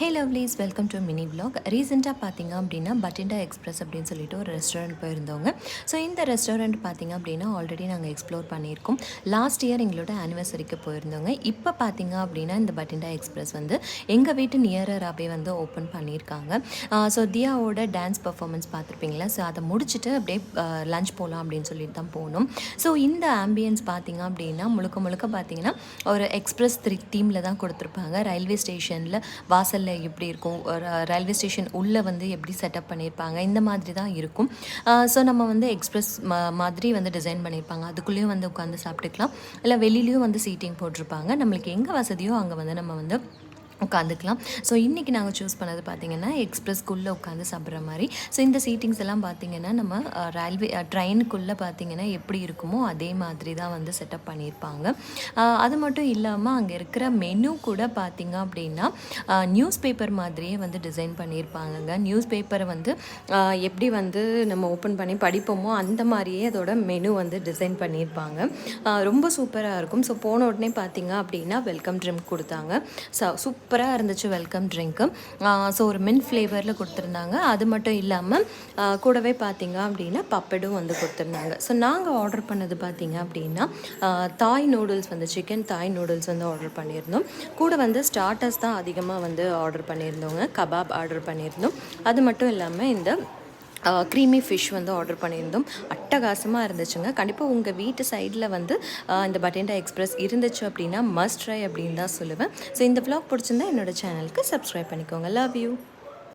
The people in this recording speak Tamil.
Hey lovelies, welcome to mini vlog. ரீசெண்டாக பார்த்தீங்க அப்படின்னா பட்டிண்டா எக்ஸ்பிரஸ் அப்படின்னு சொல்லிட்டு ஒரு ரெஸ்டாரண்ட் போயிருந்தவங்க. ஸோ இந்த ரெஸ்டாரண்ட் பார்த்தீங்க அப்படின்னா ஆல்ரெடி நாங்கள் எக்ஸ்ப்ளோர் பண்ணியிருக்கோம். லாஸ்ட் இயர் எங்களோட ஆனிவர்சரிக்கு போயிருந்தவங்க. இப்போ பார்த்தீங்க அப்படின்னா இந்த பட்டிண்டா எக்ஸ்பிரஸ் வந்து எங்கள் வீட்டு நியரராகவே வந்து ஓப்பன் பண்ணியிருக்காங்க. ஸோ தியாவோட டான்ஸ் பர்ஃபார்மன்ஸ் பார்த்துருப்பீங்களா? ஸோ அதை முடிச்சுட்டு அப்படியே லஞ்ச் போகலாம் அப்படின்னு சொல்லிட்டு தான் போகணும். ஸோ இந்த ஆம்பியன்ஸ் பார்த்தீங்க அப்படின்னா முழுக்க பார்த்தீங்கன்னா ஒரு எக்ஸ்பிரஸ் தீமில் தான் கொடுத்துருப்பாங்க. ரயில்வே ஸ்டேஷனில் வாசலில் எப்படி இருக்கும், ரயில்வே ஸ்டேஷன் உள்ளே வந்து எப்படி செட்டப் பண்ணியிருப்பாங்க, இந்த மாதிரி தான் இருக்கும். ஸோ நம்ம வந்து எக்ஸ்பிரஸ் மாதிரி வந்து டிசைன் பண்ணியிருப்பாங்க. அதுக்குள்ளேயும் வந்து உட்காந்து சாப்பிட்டுக்கலாம், இல்லை வெளியிலையும் வந்து சீட்டிங் போட்டிருப்பாங்க. நம்மளுக்கு எங்கே வசதியோ அங்கே வந்து நம்ம வந்து உட்காந்துக்கலாம். ஸோ இன்றைக்கி நாங்கள் சூஸ் பண்ணது பார்த்திங்கன்னா எக்ஸ்பிரஸ்க்குள்ளே உட்காந்து சாப்பிட்ற மாதிரி. ஸோ இந்த சீட்டிங்ஸ் எல்லாம் பார்த்திங்கன்னா நம்ம ரயில்வே ட்ரெயினுக்குள்ளே பார்த்திங்கன்னா எப்படி இருக்குமோ அதே மாதிரி தான் வந்து செட்டப் பண்ணியிருப்பாங்க. அது மட்டும் இல்லாமல் அங்கே இருக்கிற மெனு கூட பார்த்திங்க அப்படின்னா நியூஸ் பேப்பர் மாதிரியே வந்து டிசைன் பண்ணியிருப்பாங்கங்க. நியூஸ் பேப்பரை வந்து எப்படி வந்து நம்ம ஓப்பன் பண்ணி படிப்போமோ அந்த மாதிரியே அதோட மெனு வந்து டிசைன் பண்ணியிருப்பாங்க. ரொம்ப சூப்பராக இருக்கும். ஸோ போன உடனே பார்த்திங்க அப்படின்னா வெல்கம் ட்ரிங்க் கொடுத்தாங்க. சூப்பராக இருந்துச்சு வெல்கம் ட்ரிங்க்கு. ஸோ ஒரு மின்ட் ஃப்ளேவரில் கொடுத்துருந்தாங்க. அது மட்டும் இல்லாமல் கூடவே பார்த்திங்க அப்படின்னா பப்படும் வந்து கொடுத்துருந்தாங்க. ஸோ நாங்கள் ஆர்டர் பண்ணது பார்த்திங்க அப்படின்னா தாய் நூடுல்ஸ் வந்து சிக்கன் தாய் நூடுல்ஸ் வந்து ஆர்டர் பண்ணியிருந்தோம். கூட வந்து ஸ்டார்டர்ஸ் தான் அதிகமாக வந்து ஆர்டர் பண்ணியிருந்தோங்க. கபாப் ஆர்டர் பண்ணியிருந்தோம். அது மட்டும் இல்லாமல் இந்த க்ரீமி ஃபிஷ் வந்து ஆர்டர் பண்ணியிருந்தோம். அட்டகாசமாக இருந்துச்சுங்க. கண்டிப்பாக உங்கள் வீட்டு சைடில் வந்து இந்த பட்டிண்டா எக்ஸ்பிரஸ் இருந்துச்சு அப்படின்னா மஸ்ட் ட்ரை அப்படின்னு தான் சொல்லுவேன். ஸோ இந்த விலாக் பிடிச்சிருந்தா என்னோடய சேனலுக்கு சப்ஸ்கிரைப் பண்ணிக்கோங்க. Love you.